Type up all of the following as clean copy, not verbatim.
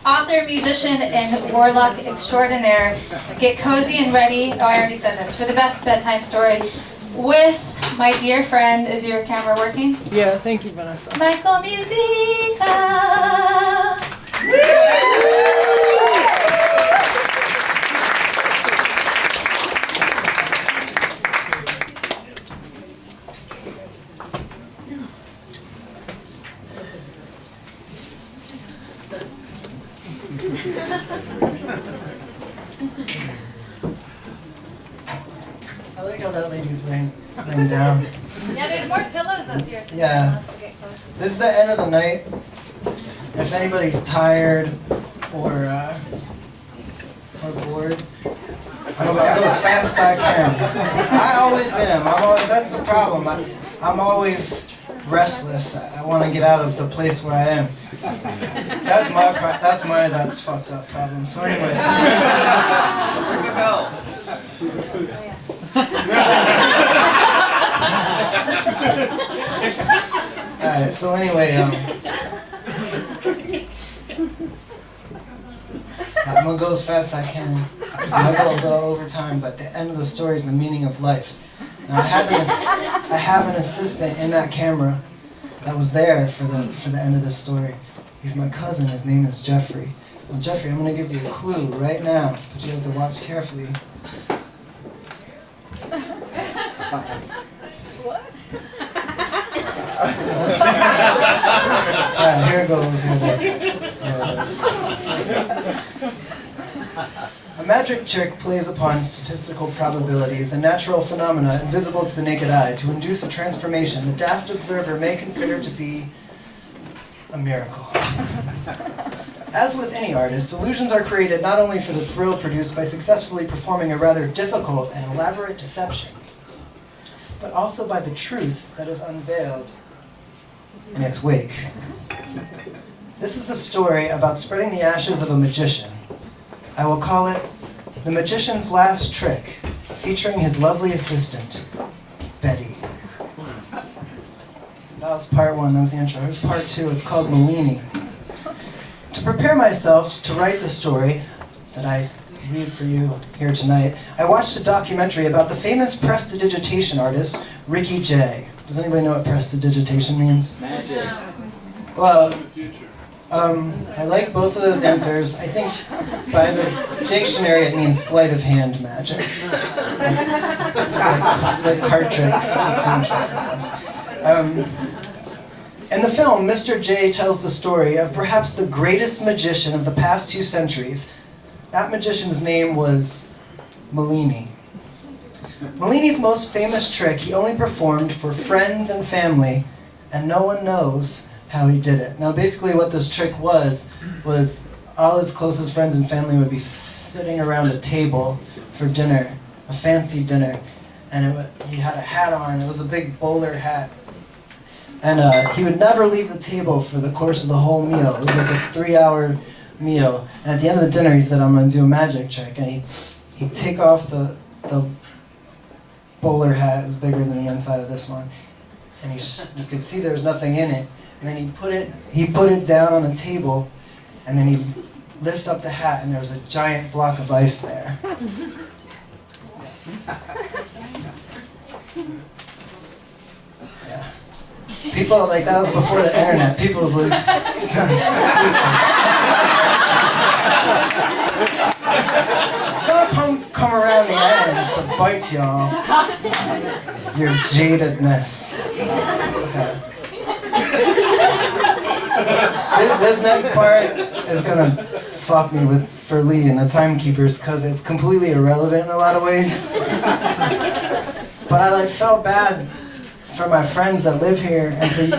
author, musician, and warlock extraordinaire. Get cozy and ready, oh I already said this, for the best bedtime story with my dear friend. Is your camera working? Yeah, thank you, Vanessa. Michael Musika! I like how that lady's laying down. Yeah, there's more pillows up here. Yeah. This is the end of the night. If anybody's tired or bored, I'm gonna go as fast as I can. I always am. That's the problem. I'm always restless. I want to get out of the place where I am. That's fucked up problem. So anyway. Alright, so anyway, I'm gonna go as fast as I can. I'm gonna go a little over time, but the end of the story is the meaning of life. Now I have an assistant in that camera that was there for the end of the story. He's my cousin. His name is Jeffrey. Well, Jeffrey, I'm gonna give you a clue right now, but you have to watch carefully. Alright, here it goes. A magic trick plays upon statistical probabilities and natural phenomena invisible to the naked eye to induce a transformation the daft observer may consider to be a miracle. As with any artist, illusions are created not only for the thrill produced by successfully performing a rather difficult and elaborate deception, but also by the truth that is unveiled in its wake. This is a story about spreading the ashes of a magician. I will call it The Magician's Last Trick, featuring his lovely assistant, Betty. That was part one, that was the intro. Here's part two, it's called Malini. To prepare myself to write the story that I read for you here tonight, I watched a documentary about the famous prestidigitation artist, Ricky Jay. Does anybody know what prestidigitation means? Magic. Well, I like both of those answers. I think by the dictionary it means sleight of hand magic. Like card tricks and coin tricks and stuff. In the film, Mr. J tells the story of perhaps the greatest magician of the past 2 centuries. That magician's name was Malini. Malini's most famous trick he only performed for friends and family, and no one knows how he did it. Now basically what this trick was all his closest friends and family would be sitting around a table for dinner, a fancy dinner, and he had a hat on. It was a big bowler hat. And he would never leave the table for the course of the whole meal. It was like a 3-hour meal. And at the end of the dinner he said, I'm going to do a magic trick. And he'd take off the bowler hat, is bigger than the inside of this one. And you could see there was nothing in it. And then he'd put it down on the table, and then he'd lift up the hat, and there was a giant block of ice there. Yeah. People, like, that was before the internet. People was like, it's gonna come around the end to bite y'all. Your jadedness. Okay. This next part is gonna fuck me for Lee and the timekeepers because it's completely irrelevant in a lot of ways. But I felt bad for my friends that live here and for you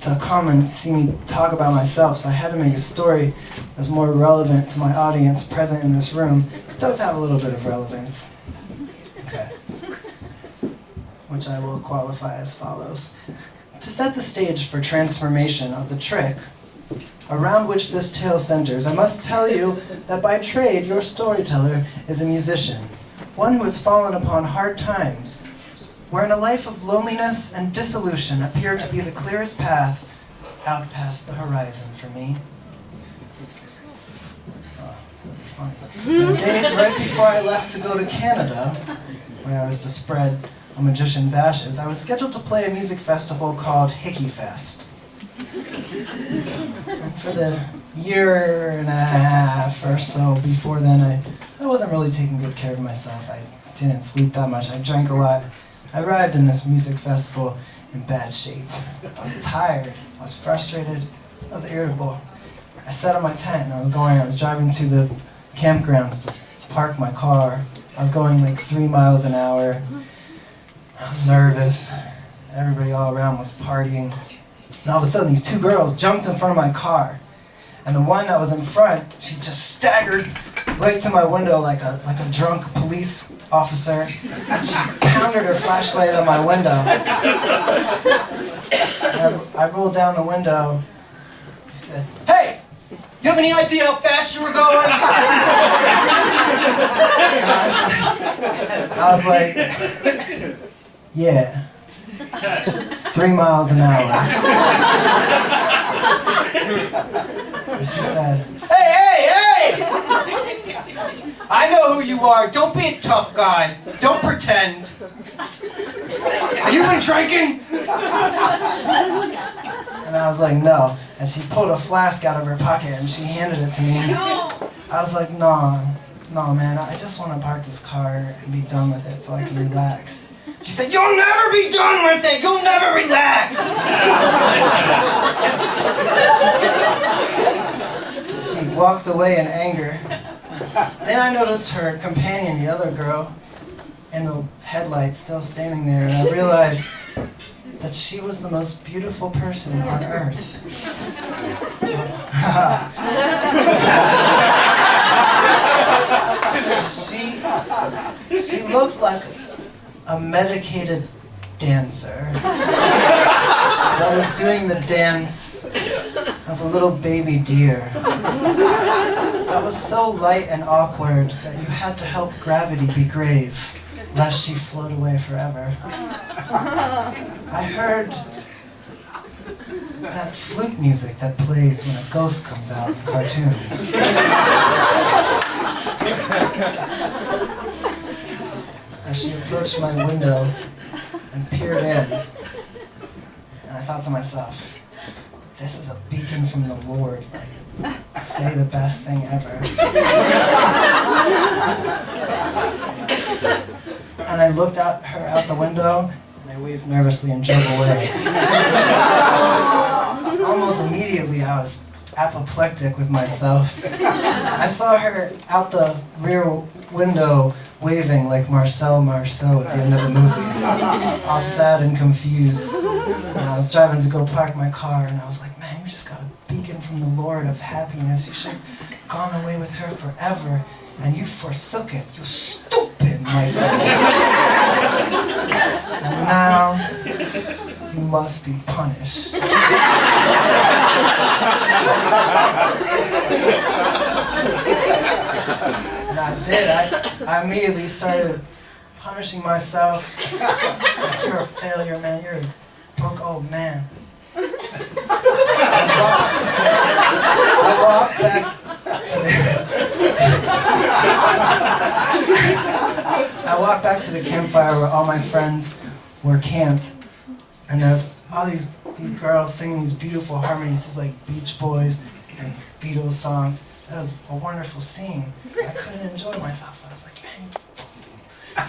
to come and see me talk about myself, so I had to make a story that's more relevant to my audience present in this room. It does have a little bit of relevance. Okay. Which I will qualify as follows. To set the stage for transformation of the trick around which this tale centers, I must tell you that by trade your storyteller is a musician, one who has fallen upon hard times, wherein a life of loneliness and dissolution appeared to be the clearest path out past the horizon for me. funny. In the days right before I left to go to Canada, where I was to spread a magician's ashes, I was scheduled to play a music festival called Hickey Fest. And for the year and a half or so before then, I wasn't really taking good care of myself. I didn't sleep that much. I drank a lot. I arrived in this music festival in bad shape. I was tired. I was frustrated. I was irritable. I sat on my tent and I was driving through the campgrounds to park my car. I was going like 3 miles an hour. I was nervous. Everybody all around was partying. And all of a sudden, these two girls jumped in front of my car. And the one that was in front, she just staggered right to my window like a drunk police officer. And she pounded her flashlight on my window. And I rolled down the window. She said, "Hey, you have any idea how fast you were going?" And I was like, "Yeah, 3 miles an hour." And she said, hey! I know who you are. Don't be a tough guy. Don't pretend. Have you been drinking? And I was like, no. And she pulled a flask out of her pocket and she handed it to me. I was like, no, man. I just want to park this car and be done with it so I can relax. She said, "You'll never be done with it! You'll never relax!" She walked away in anger. Then I noticed her companion, the other girl, in the headlights still standing there, and I realized that she was the most beautiful person on earth. She looked like a medicated dancer that was doing the dance of a little baby deer that was so light and awkward that you had to help gravity be grave lest she float away forever. I heard that flute music that plays when a ghost comes out in cartoons. As she approached my window and peered in, and I thought to myself, this is a beacon from the Lord. Like, say the best thing ever. And I looked at her out the window, and I waved nervously and drove away. Almost immediately, I was apoplectic with myself. I saw her out the rear window waving like Marcel Marceau at the end of the movie. All sad and confused. And I was driving to go park my car, and I was like, man, you just got a beacon from the Lord of happiness. You should have gone away with her forever, and you forsook it. You stupid Michael. And now, you must be punished. And I did. I immediately started punishing myself. It's like, you're a failure, man. You're a broke old man. I walked back to the campfire where all my friends were camped, and there's all these girls singing these beautiful harmonies, just like Beach Boys and Beatles songs. It was a wonderful scene. I couldn't enjoy myself. I was like, man, I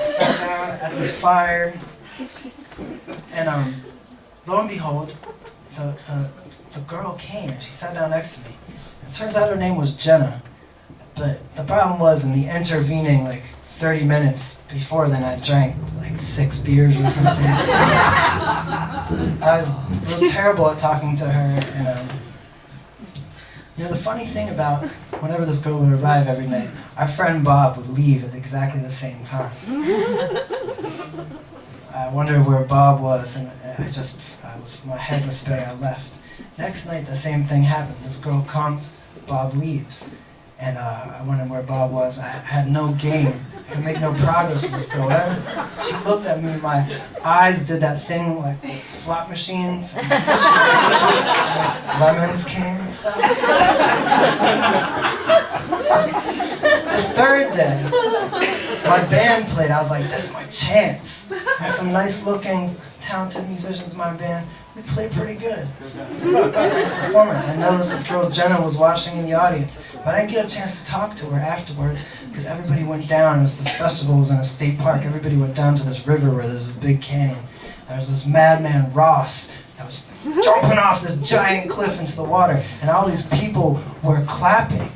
sat down at this fire, and lo and behold, the girl came and she sat down next to me. It turns out her name was Jenna. But the problem was, in the intervening, like, 30 minutes before then, I drank, like, 6 beers or something. I was real terrible at talking to her, and, you know, the funny thing about whenever this girl would arrive every night, our friend Bob would leave at exactly the same time. I wondered where Bob was, and my head was spinning. I left. Next night, the same thing happened. This girl comes, Bob leaves. And I wondered where Bob was. I had no game I could make no progress with this girl. She looked at me, my eyes did that thing like slot machines. Lemons came and stuff. The third day, my band played. I was like, this is my chance. I had some nice looking, talented musicians in my band. We played pretty good. Nice performance. I noticed this girl Jenna was watching in the audience, but I didn't get a chance to talk to her afterwards because everybody went down. It was this festival, it was in a state park. Everybody went down to this river where there's this big canyon. There was this madman Ross that was jumping off this giant cliff into the water, and all these people were clapping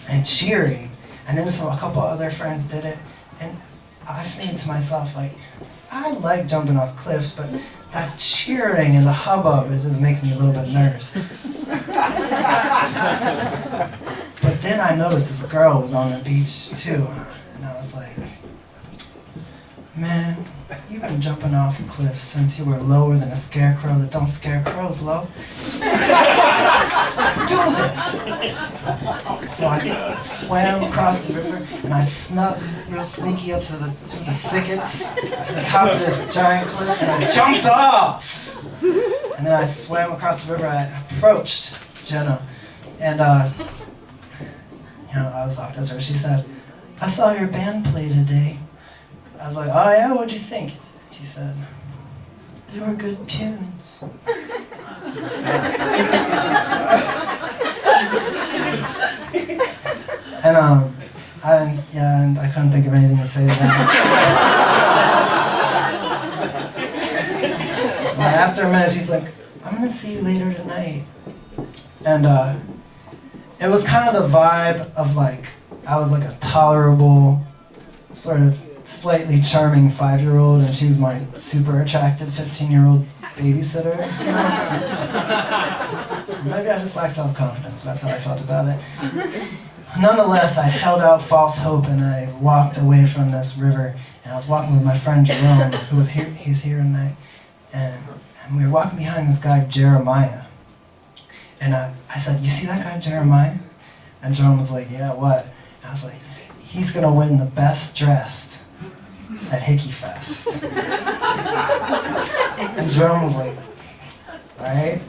and cheering. And then a couple other friends did it, and I was thinking to myself, like, I like jumping off cliffs, but that cheering and the hubbub, it just makes me a little bit nervous. But then I noticed this girl was on the beach too, and I was like, man, you've been jumping off cliffs since you were lower than a scarecrow that don't scare crows low. Do this! So I swam across the river and I snuck real sneaky up to the thickets, to the top of this giant cliff, and I jumped off! And then I swam across the river, I approached Jenna, and I was talking to her. She said, I saw your band play today. I was like, oh yeah, what'd you think? She said, they were good tunes. And I couldn't think of anything to say to that. And after a minute, she's like, I'm gonna see you later tonight. And it was kind of the vibe of like, I was like a tolerable, sort of slightly charming 5-year-old, and she was my super attractive 15-year-old babysitter. Maybe I just lack self-confidence. That's how I felt about it. Nonetheless, I held out false hope, and I walked away from this river. And I was walking with my friend Jerome, who was here. He's here tonight, and we were walking behind this guy Jeremiah. And I said, "You see that guy Jeremiah?" And Jerome was like, "Yeah, what?" And I was like, "He's gonna win the best dressed at Hickey Fest." And Jerome was like, "Alright."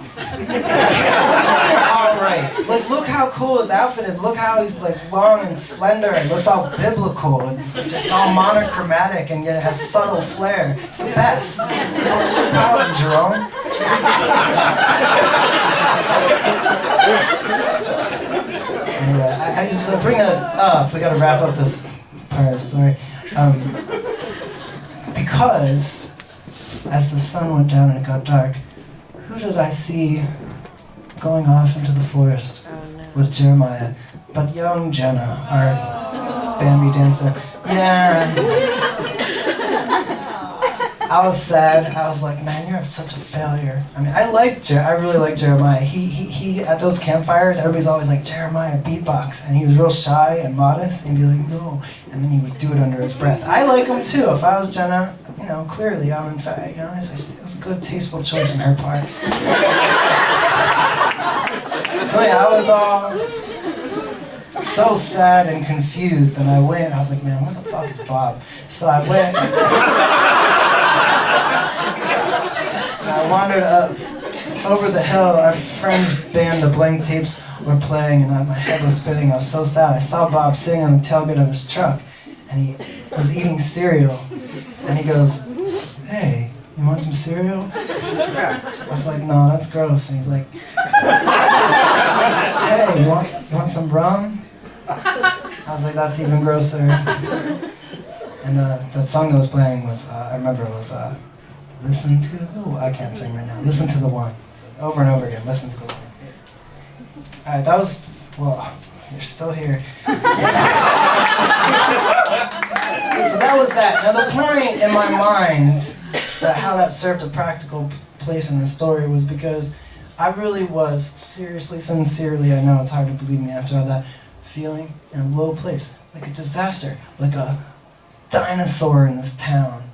Alright. Like, look how cool his outfit is. Look how he's like long and slender and looks all biblical and just all monochromatic and yet it has subtle flair. It's the best. Don't you call it, Jerome? Anyway, I just bring that up. We gotta wrap up this part of the story. Because as the sun went down and it got dark, who did I see going off into the forest with Jeremiah but young Jenna, our Bambi dancer? Yeah. I was sad. I was like, man, you're such a failure. I mean, I really like Jeremiah. He at those campfires, everybody's always like, Jeremiah, beatbox. And he was real shy and modest, and he'd be like, no. And then he would do it under his breath. I like him too. If I was Jenna, clearly I'm in fact, it was a good, tasteful choice on her part. So yeah, I was all so sad and confused, and I was like, man, where the fuck is Bob? So I went, and I wandered up over the hill. Our friend's band, the Blank Tapes, were playing, and my head was spinning. I was so sad. I saw Bob sitting on the tailgate of his truck, and he was eating cereal, and he goes, hey, you want some cereal? I was like, no, that's gross. And he's like, hey, you want some rum? I was like, that's even grosser. And the song that was playing was, I remember it was, listen to the, I can't sing right now, listen to the one. Over and over again, listen to the one. Alright, that was, well, you're still here. So that was that. Now the point in my mind, that how that served a practical place in the story was because I really was, seriously, sincerely, I know it's hard to believe me after all that, feeling in a low place, like a disaster, like a dinosaur in this town,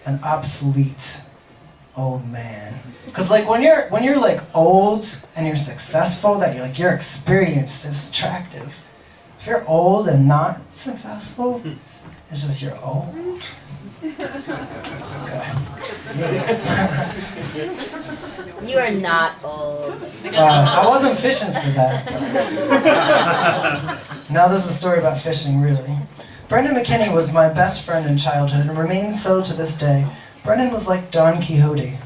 an obsolete old man. Because like when you're like old and you're successful, that you're experienced, it's attractive. If you're old and not successful, it's just you're old. Okay. You are not old. I wasn't fishing for that. Now this is a story about fishing, really. Brendan McKinney was my best friend in childhood and remains so to this day. Brendan was like Don Quixote.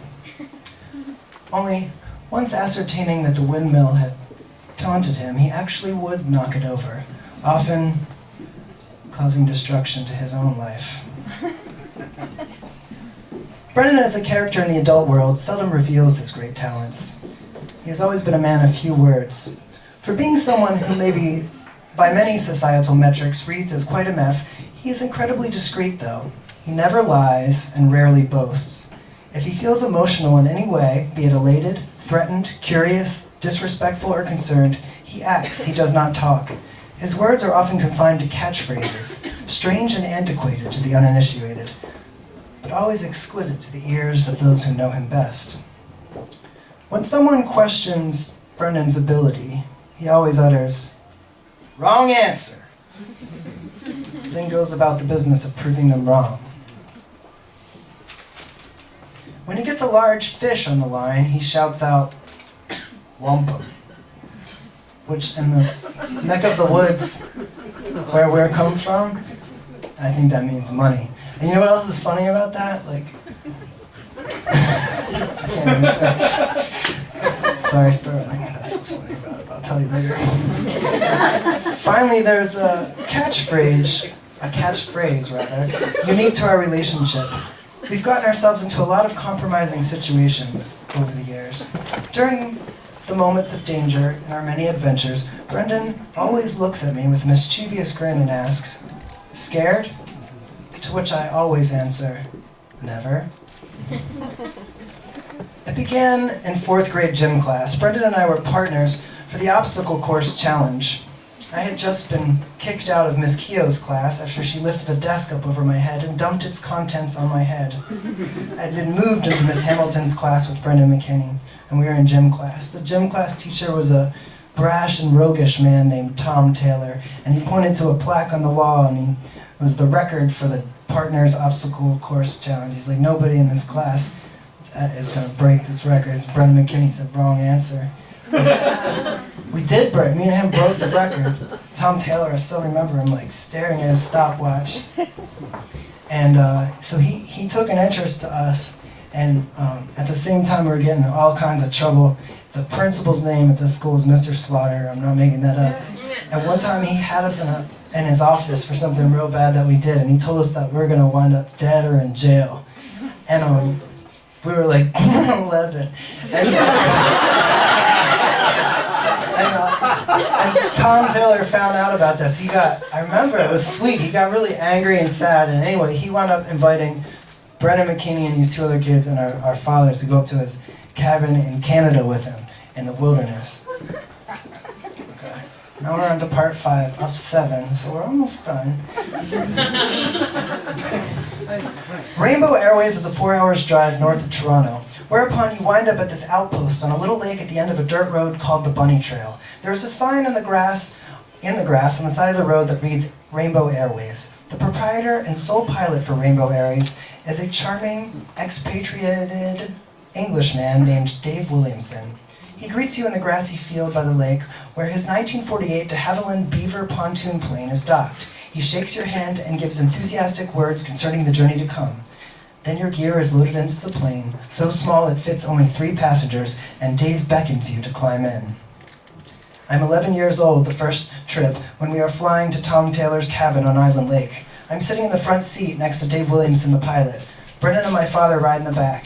Only, once ascertaining that the windmill had taunted him, he actually would knock it over, often causing destruction to his own life. Brendan, as a character in the adult world, seldom reveals his great talents. He has always been a man of few words. For being someone who maybe, by many societal metrics, reads as quite a mess, he is incredibly discreet, though. He never lies and rarely boasts. If he feels emotional in any way, be it elated, threatened, curious, disrespectful, or concerned, he acts, he does not talk. His words are often confined to catchphrases, strange and antiquated to the uninitiated, but always exquisite to the ears of those who know him best. When someone questions Brendan's ability, he always utters, "Wrong answer," then goes about the business of proving them wrong. When he gets a large fish on the line, he shouts out, "Wampum," which in the neck of the woods where we're come from, I think that means money. And you know what else is funny about that? Like, I can't even say. Sorry, Sterling. That's what's funny about it. I'll tell you later. Finally, there's a catchphrase, unique to our relationship. We've gotten ourselves into a lot of compromising situations over the years. During the moments of danger in our many adventures, Brendan always looks at me with a mischievous grin and asks, "Scared?" To which I always answer, "Never." It began in 4th grade gym class. Brendan and I were partners for the obstacle course challenge. I had just been kicked out of Miss Keogh's class after she lifted a desk up over my head and dumped its contents on my head. I had been moved into Miss Hamilton's class with Brendan McKinney, and we were in gym class. The gym class teacher was a brash and roguish man named Tom Taylor, and he pointed to a plaque on the wall, and he was the record for the partners obstacle course challenge. He's like, "Nobody in this class is going to break this record." Brendan McKinney said, "Wrong answer." We did break. Me and him broke the record. Tom Taylor, I still remember him like staring at his stopwatch. And so he took an interest to us. And at the same time, we were getting in all kinds of trouble. The principal's name at this school is Mr. Slaughter. I'm not making that up. And one time he had us in his office for something real bad that we did. And he told us that we were going to wind up dead or in jail. And we were like 11. And Tom Taylor found out about this. I remember it was sweet. He got really angry and sad. And anyway, he wound up inviting Brendan McKinney and these 2 other kids and our fathers to go up to his cabin in Canada with him in the wilderness. Okay. Now we're on to part 5 of 7, so we're almost done. Rainbow Airways is a 4 hours drive north of Toronto, whereupon you wind up at this outpost on a little lake at the end of a dirt road called the Bunny Trail. There's a sign in the grass on the side of the road that reads Rainbow Airways. The proprietor and sole pilot for Rainbow Airways is a charming, expatriated Englishman named Dave Williamson. He greets you in the grassy field by the lake where his 1948 de Havilland Beaver pontoon plane is docked. He shakes your hand and gives enthusiastic words concerning the journey to come. Then your gear is loaded into the plane, so small it fits only 3 passengers, and Dave beckons you to climb in. I'm 11 years old the first trip when we are flying to Tom Taylor's cabin on Island Lake. I'm sitting in the front seat next to Dave Williamson, the pilot. Brendan and my father ride in the back.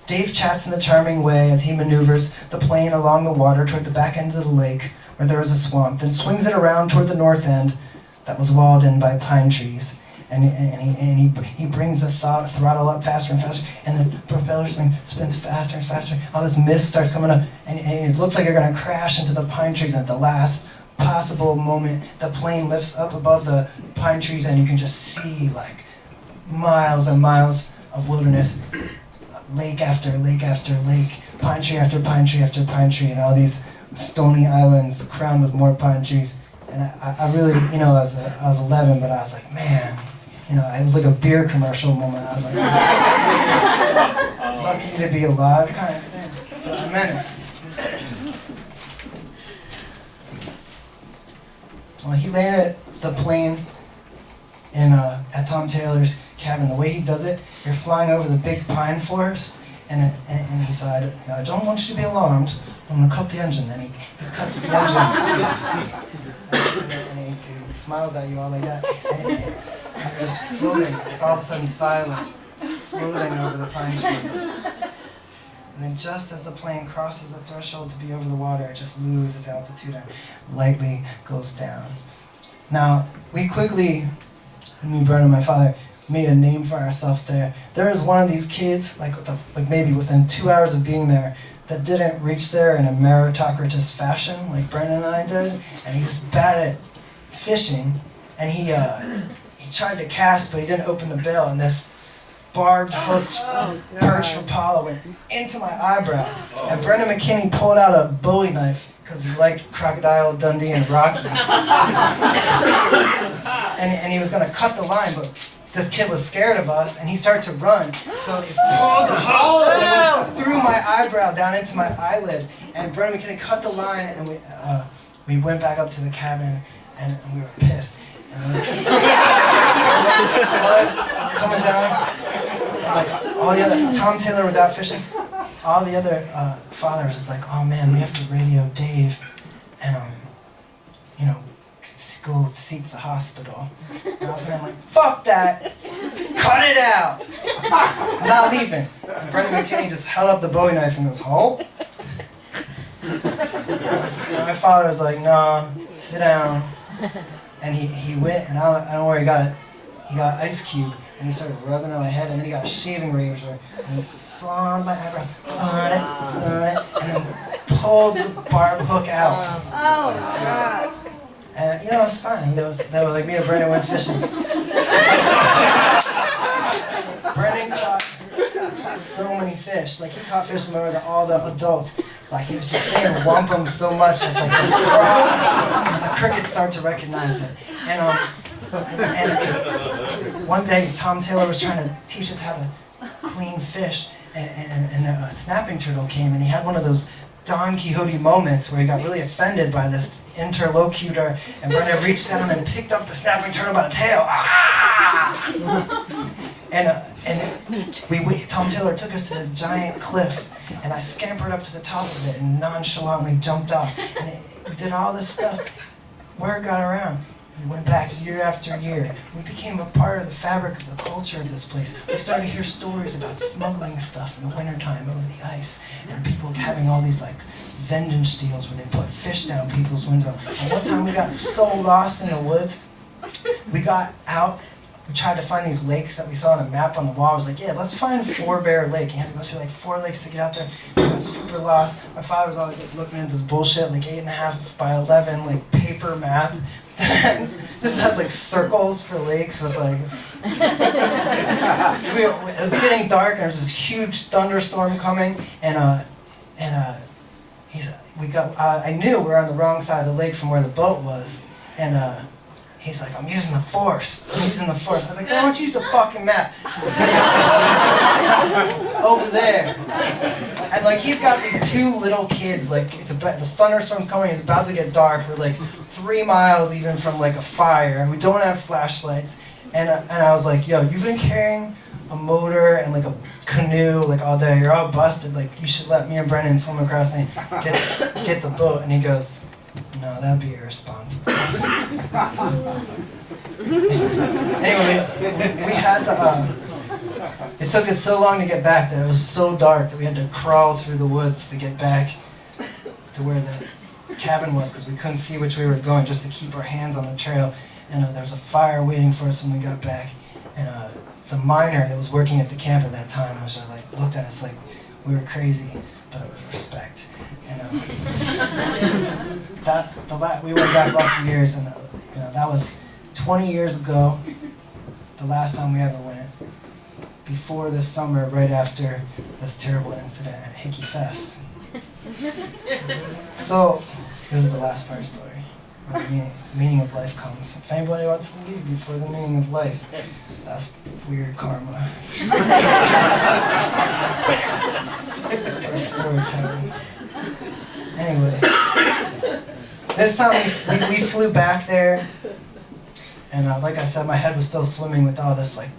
Dave chats in a charming way as he maneuvers the plane along the water toward the back end of the lake where there is a swamp, then swings it around toward the north end that was walled in by pine trees. And he brings the throttle up faster and faster, and the propeller spins faster and faster. All this mist starts coming up, and it looks like you're going to crash into the pine trees. And at the last possible moment, the plane lifts up above the pine trees, and you can just see like miles and miles of wilderness, lake after lake after lake, pine tree after pine tree after pine tree, and all these stony islands crowned with more pine trees. And I really, I was 11, but I was like, man, it was like a beer commercial moment. I was like, lucky to be alive kind of thing. But I meant it. Well, he landed the plane at Tom Taylor's cabin. The way he does it, you're flying over the big pine forest, and he said, I don't want you to be alarmed. I'm going to cut the engine. And he cuts the engine. and he smiles at you all like that. And you're just floating. It's all of a sudden silent, floating over the pine trees. And then just as the plane crosses the threshold to be over the water, it just loses altitude and lightly goes down. Now, we quickly, me, Brennan, and my father, made a name for ourselves there. There was one of these kids, like maybe within 2 hours of being there, that didn't reach there in a meritocratic fashion like Brennan and I did, and he was bad at fishing, and he tried to cast, but he didn't open the bill, and this barbed hooked perch Rapala went into my eyebrow, and Brendan McKinney pulled out a Bowie knife because he liked Crocodile Dundee and Rocky, and he was going to cut the line, but this kid was scared of us, and he started to run, so he pulled the hole through my eyebrow down into my eyelid, and Brendan McKinney cut the line, and we went back up to the cabin, and we were pissed. And blood coming down. And like all the other, Tom Taylor was out fishing. All the other fathers was like, oh man, we have to radio Dave, and go seek the hospital. And I was like, fuck that, cut it out. I'm not leaving. And Brendan McKinney just held up the Bowie knife and goes, oh. My father was like, no, sit down. And he went, and I don't know where he got it. He got an ice cube, and he started rubbing on my head, and then he got a shaving razor, and he slid my eyebrow, slid it, and then pulled the barb hook out. Oh, God. And, it was fine. That was like me and Brendan went fishing. Brendan caught so many fish. Like, he caught fish more than all the adults. Like, he was just saying wampum so much that like, the frogs, the crickets start to recognize it. And one day, Tom Taylor was trying to teach us how to clean fish, and a snapping turtle came, and he had one of those Don Quixote moments where he got really offended by this interlocutor, and Brendan reached down and picked up the snapping turtle by the tail. Ah! Tom Taylor took us to this giant cliff, and I scampered up to the top of it and nonchalantly jumped off. And we did all this stuff. Word got around. We went back year after year. We became a part of the fabric of the culture of this place. We started to hear stories about smuggling stuff in the wintertime over the ice, and people having all these like vengeance deals where they put fish down people's window. And one time we got so lost in the woods, we got out. We tried to find these lakes that we saw on a map on the wall. I was like, yeah, let's find Four Bear Lake. You had to go through like 4 lakes to get out there. We got super lost. My father was always like, looking at this bullshit, like 8.5 by 11, like paper map. Just had like circles for lakes with like. So it was getting dark, and there was this huge thunderstorm coming, and I knew we were on the wrong side of the lake from where the boat was, and he's like, I'm using the force. I was like, why don't you use the fucking map? Over there. And like, he's got these 2 little kids, like, the thunderstorm's coming, it's about to get dark. We're like 3 miles even from like a fire. We don't have flashlights. And I was like, yo, you've been carrying a motor and like a canoe like all day. You're all busted. Like, you should let me and Brendan swim across and get the boat. And he goes, no, that'd be irresponsible. Anyway, we had to, it took us so long to get back that it was so dark that we had to crawl through the woods to get back to where the cabin was, because we couldn't see which way we were going, just to keep our hands on the trail. And there was a fire waiting for us when we got back. And the miner that was working at the camp at that time was just like, looked at us like we were crazy, but it was respect. And we went back lots of years, and that was 20 years ago, the last time we ever went. Before this summer, right after this terrible incident at Hickey Fest. So, this is the last part of the story. where the meaning of life comes. If anybody wants to leave before the meaning of life, that's weird karma. For storytelling. Anyway, this time we flew back there, and like I said, my head was still swimming with all this like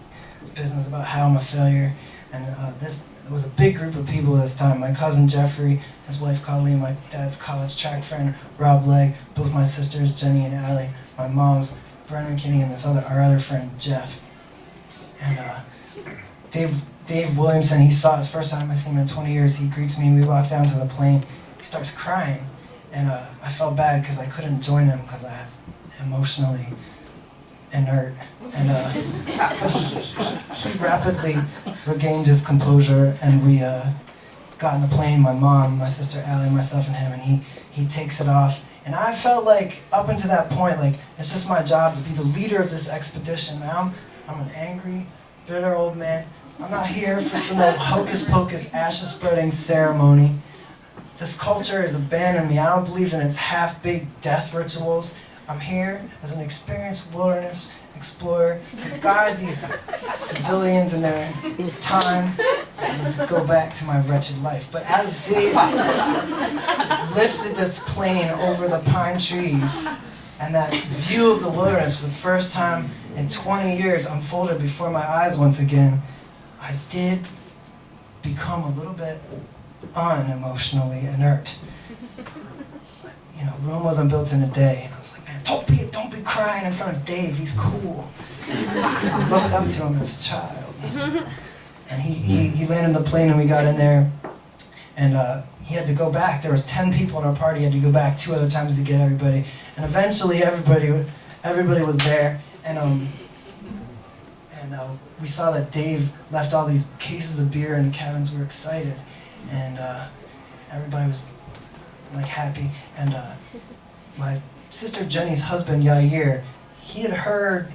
business about how I'm a failure, and it was a big group of people this time. My cousin Jeffrey, his wife Colleen, my dad's college track friend Rob Legg, both my sisters Jenny and Allie, my mom's Brennan McKinney, and our other friend Jeff. And Dave Williamson, he saw it, first time I seen him in 20 years. He greets me, we walk down to the plane. He starts crying, and I felt bad because I couldn't join him because I'm emotionally inert. And he rapidly regained his composure, and we got in the plane, my mom, my sister Allie, myself, and him, and he takes it off. And I felt like, up until that point, like, it's just my job to be the leader of this expedition. Now I'm an angry, bitter old man. I'm not here for some old hocus-pocus, ashes-spreading ceremony. This culture has abandoned me. I don't believe in its half-baked death rituals. I'm here as an experienced wilderness explorer to guide these civilians in their time and to go back to my wretched life. But as Dave lifted this plane over the pine trees, and that view of the wilderness for the first time in 20 years unfolded before my eyes once again, I did become a little bit unemotionally inert. But, you know, Rome wasn't built in a day, and I was like, man, don't be crying in front of Dave, he's cool. I looked up to him as a child. And he landed the plane, and we got in there, and he had to go back. There was 10 people in our party, he had to go back 2 other times to get everybody. And eventually everybody was there, and we saw that Dave left all these cases of beer in the cabins. We were excited, and everybody was like happy. And my sister Jenny's husband Yair, he had heard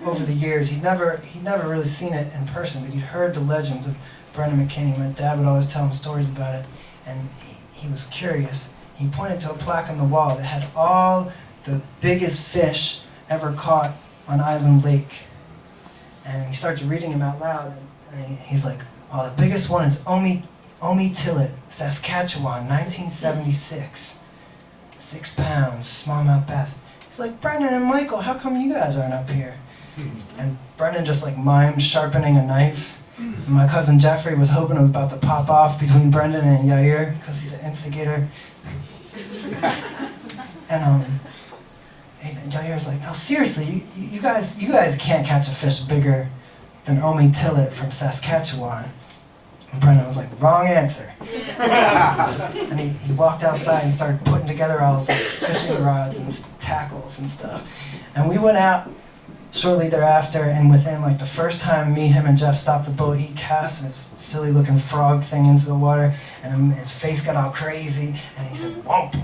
over the years. He'd never really seen it in person, but he'd heard the legends of Brendan McKinney. My dad would always tell him stories about it, and he was curious. He pointed to a plaque on the wall that had all the biggest fish ever caught on Island Lake. And he starts reading them out loud, and he's like, well, the biggest one is Omi-Tillet, Saskatchewan, 1976. 6 pounds, smallmouth bass. He's like, Brendan and Michael, how come you guys aren't up here? And Brendan just like mimed sharpening a knife. And my cousin Jeffrey was hoping it was about to pop off between Brendan and Yair, because he's an instigator. And Yair's like, no, seriously, you guys can't catch a fish bigger than Omi-Tillet from Saskatchewan. And Brendan was like, wrong answer. And he walked outside and started putting together all his fishing rods and tackles and stuff. And we went out shortly thereafter, and within like the first time me, him, and Jeff stopped the boat, he cast this silly looking frog thing into the water, and his face got all crazy, and he said, womp.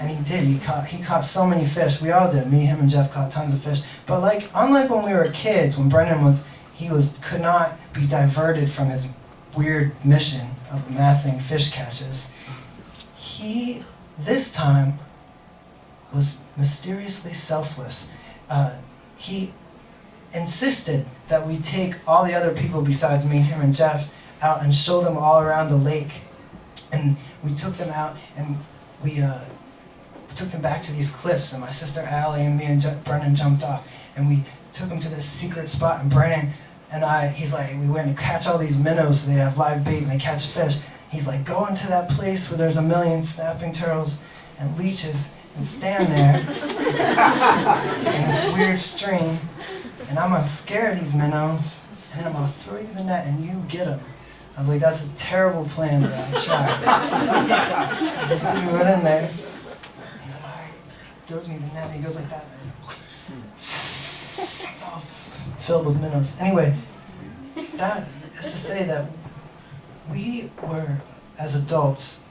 And he did. He caught so many fish. We all did. Me, him, and Jeff caught tons of fish. But like, unlike when we were kids, when Brendan could not be diverted from his weird mission of amassing fish catches, he this time was mysteriously selfless. He insisted that we take all the other people besides me, him, and Jeff out and show them all around the lake. And we took them out, and we took them back to these cliffs, and my sister Allie and me and Brendan jumped off, and we took them to this secret spot, and Brendan and he's like, we went to catch all these minnows so they have live bait and they catch fish. He's like, go into that place where there's 1 million snapping turtles and leeches and stand there in this weird stream, and I'm gonna scare these minnows, and then I'm gonna throw you the net and you get them. I was like, that's a terrible plan, but I'll try. So we went in there. He's like, all right. He throws me the net, and he goes like that. It's all filled with minnows. Anyway, that is to say that we were, as adults,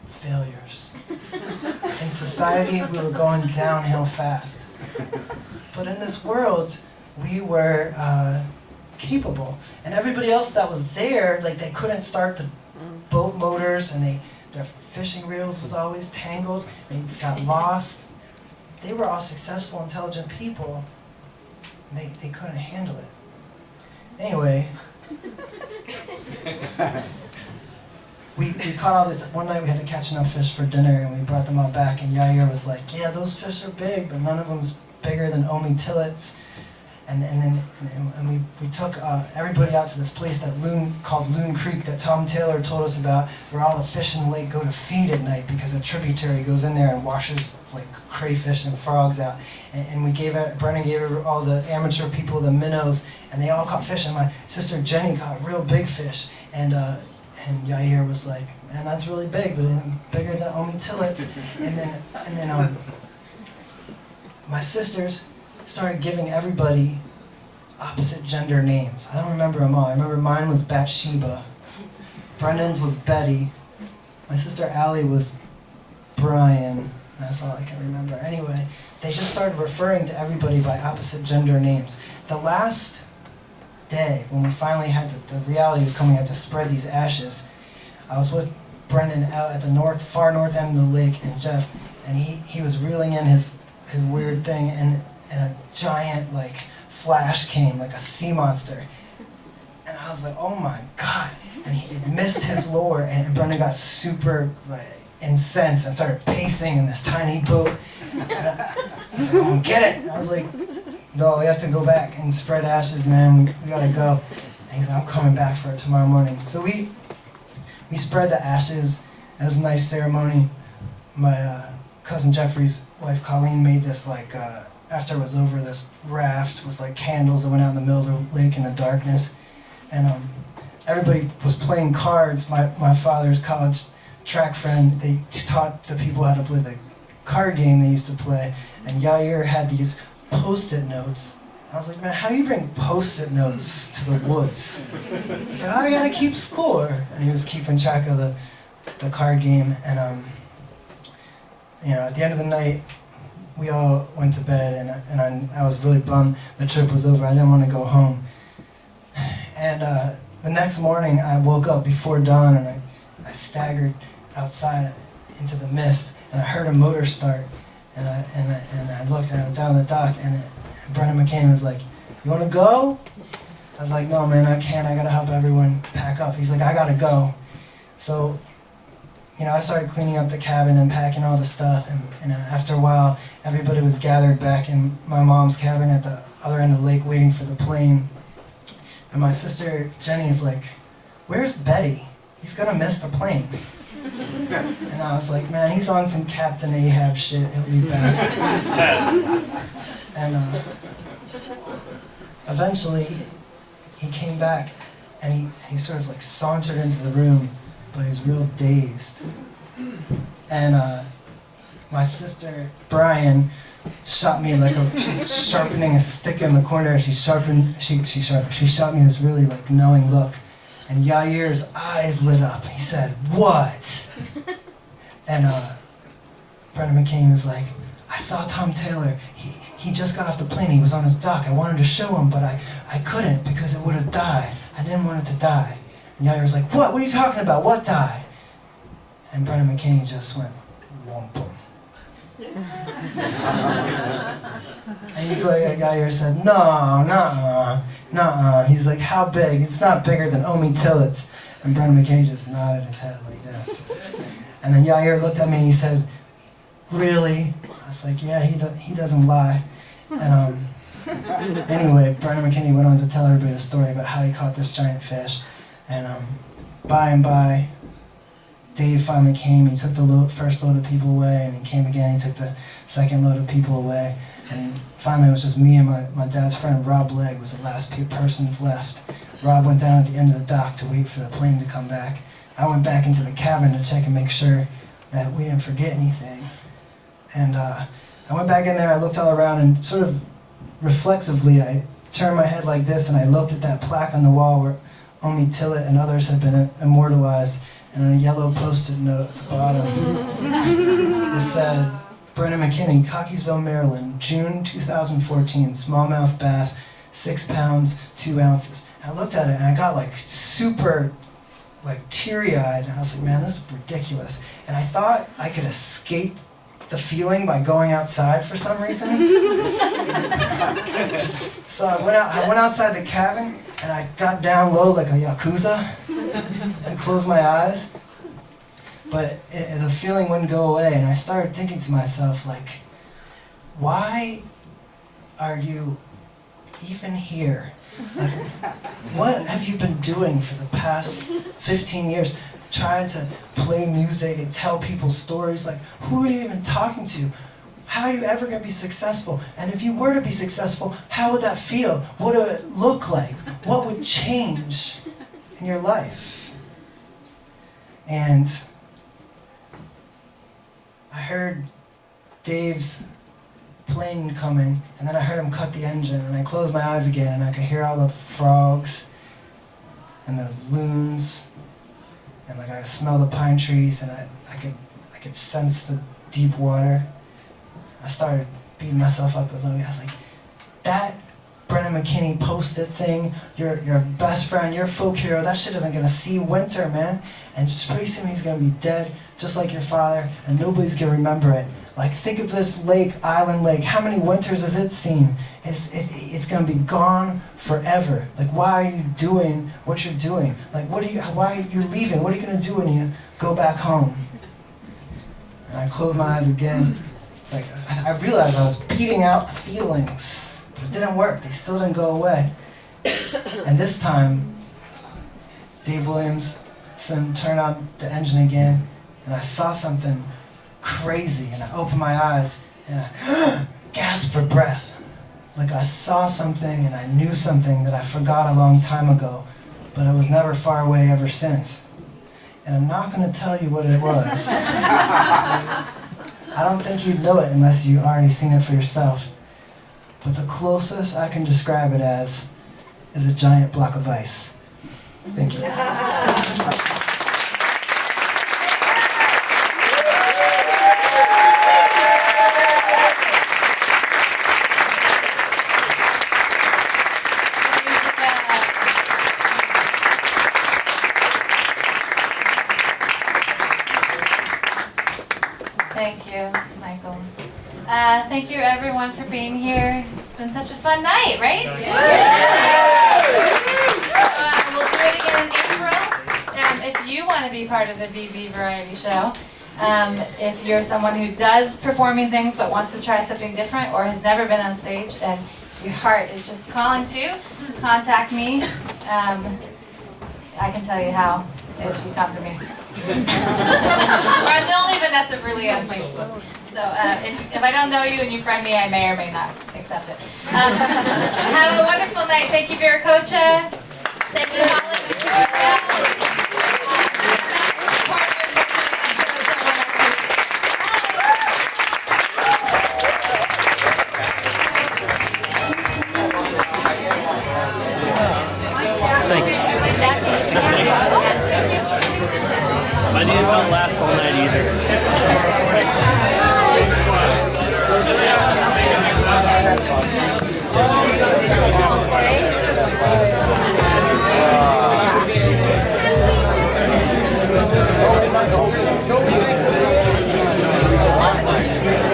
failures. In society, we were going downhill fast. But in this world, we were capable. And everybody else that was there, like, they couldn't start the boat motors, and their fishing reels was always tangled, they got lost. They were all successful, intelligent people. And they couldn't handle it. Anyway, we caught all this. One night we had to catch enough fish for dinner, and we brought them all back. And Yair was like, "Yeah, those fish are big, but none of them's bigger than Omi Tillets." And we took everybody out to this place called Loon Creek that Tom Taylor told us about, where all the fish in the lake go to feed at night because a tributary goes in there and washes like crayfish and frogs out. And Brennan gave all the amateur people the minnows, and they all caught fish. And my sister Jenny caught real big fish. And Yair was like, "Man, that's really big, but bigger than Omi Tillets." And then my sisters started giving everybody opposite gender names. I don't remember them all. I remember mine was Bathsheba. Brendan's was Betty. My sister Allie was Brian. That's all I can remember. Anyway, they just started referring to everybody by opposite gender names. The last day, when we finally the reality was coming, I had to spread these ashes, I was with Brendan out at the far north end of the lake, and Jeff, and he was reeling in his weird thing, and a giant flash came, like a sea monster, and I was like, "Oh my God!" And he missed his lure, and Brendan got super incensed and started pacing in this tiny boat. He's like, "Oh, get it!" And I was like, "No, we have to go back and spread ashes, man. We gotta go." And he's like, "I'm coming back for it tomorrow morning." So we spread the ashes. It was a nice ceremony. My cousin Jeffrey's wife Colleen made this after it was over, this raft with candles that went out in the middle of the lake in the darkness, and everybody was playing cards. My father's college track friend, they taught the people how to play the card game they used to play, and Yair had these post-it notes. I was like, "Man, how do you bring post-it notes to the woods?" He said, "Oh, you gotta keep score," and he was keeping track of the card game. And at the end of the night, we all went to bed, and I was really bummed the trip was over. I didn't want to go home. And the next morning, I woke up before dawn, and I staggered outside into the mist, and I heard a motor start, and I looked, and I went down the dock, and Brendan McCain was like, "You want to go?" I was like, "No, man, I can't. I gotta help everyone pack up." He's like, "I gotta go." So, I started cleaning up the cabin and packing all the stuff, and after a while, everybody was gathered back in my mom's cabin at the other end of the lake waiting for the plane. And my sister Jenny is like, "Where's Betty? He's gonna miss the plane." And I was like, "Man, he's on some Captain Ahab shit. He'll be back." And eventually, he came back, and he sort of sauntered into the room, but he was real dazed. And my sister Brian shot me she's sharpening a stick in the corner. She shot me this really knowing look, and Yair's eyes lit up. He said, "What?" And Brendan McCain was like, "I saw Tom Taylor. He just got off the plane. He was on his dock. I wanted to show him, but I couldn't because it would have died. I didn't want it to die." And Yair was like, What are you talking about? What died?" And Brendan McCain just went, "Wampum." And he's like, Yair said, "No, nuh-uh. He's like, "How big?" It's not bigger than Omi Tillets. And Brendan McCain just nodded his head like this. And then Yair looked at me and he said, "Really?" I was like, "Yeah, he doesn't lie." And anyway, Brendan McKinney went on to tell everybody the story about how he caught this giant fish. And by and by, Dave finally came. He took the first load of people away, and he came again. He took the second load of people away. And finally, it was just me and my dad's friend, Rob Legg, was the last persons left. Rob went down at the end of the dock to wait for the plane to come back. I went back into the cabin to check and make sure that we didn't forget anything. And I went back in there, I looked all around, and sort of reflexively, I turned my head like this, and I looked at that plaque on the wall where Omi Tillet and others had been immortalized, and on a yellow post-it note at the bottom, it said, "Brendan McKinney, Cockeysville, Maryland, June 2014, smallmouth bass, 6 pounds, 2 ounces." And I looked at it, and I got super like teary-eyed, and I was like, man, this is ridiculous. And I thought I could escape the feeling by going outside for some reason. So I went outside the cabin, and I got down low like a Yakuza and closed my eyes. But the feeling wouldn't go away, and I started thinking to myself, like, why are you even here? Like, what have you been doing for the past 15 years? Trying to play music and tell people stories? Like, who are you even talking to? How are you ever going to be successful? And if you were to be successful, how would that feel? What would it look like? What would change in your life? And I heard Dave's plane coming, and then I heard him cut the engine, and I closed my eyes again, and I could hear all the frogs and the loons, and like I could smell the pine trees, and I could sense the deep water. I started beating myself up a little bit. I was like, that Brennan McKinney post-it thing, your best friend, your folk hero, that shit isn't gonna see winter, man. And just pretty soon he's gonna be dead, just like your father, and nobody's gonna remember it. Like, think of this lake, Island Lake. How many winters has it seen? It's gonna be gone forever. Like, why are you doing what you're doing? Like, why are you leaving? What are you gonna do when you go back home? And I closed my eyes again. Like, I realized I was beating out the feelings, but it didn't work. They still didn't go away. And this time, Dave Williamson turned on the engine again, and I saw something crazy, and I opened my eyes, and I gasped for breath. Like I saw something, and I knew something that I forgot a long time ago, but it was never far away ever since. And I'm not going to tell you what it was. I don't think you'd know it unless you've already seen it for yourself. But the closest I can describe it as is a giant block of ice. Thank you. Thank you, Michael. Thank you, everyone, for being here. It's been such a fun night, right? So, we'll do it again in April. If you want to be part of the VV Variety Show, if you're someone who does performing things but wants to try something different or has never been on stage and your heart is just calling to, contact me. I can tell you how if you come to me. Or I'm the only Vanessa really on Facebook. So if I don't know you and you friend me, I may or may not accept it. Have a wonderful night. Thank you, Viracocha. Thank you, Hollis. Thanks. My knees don't last all night either.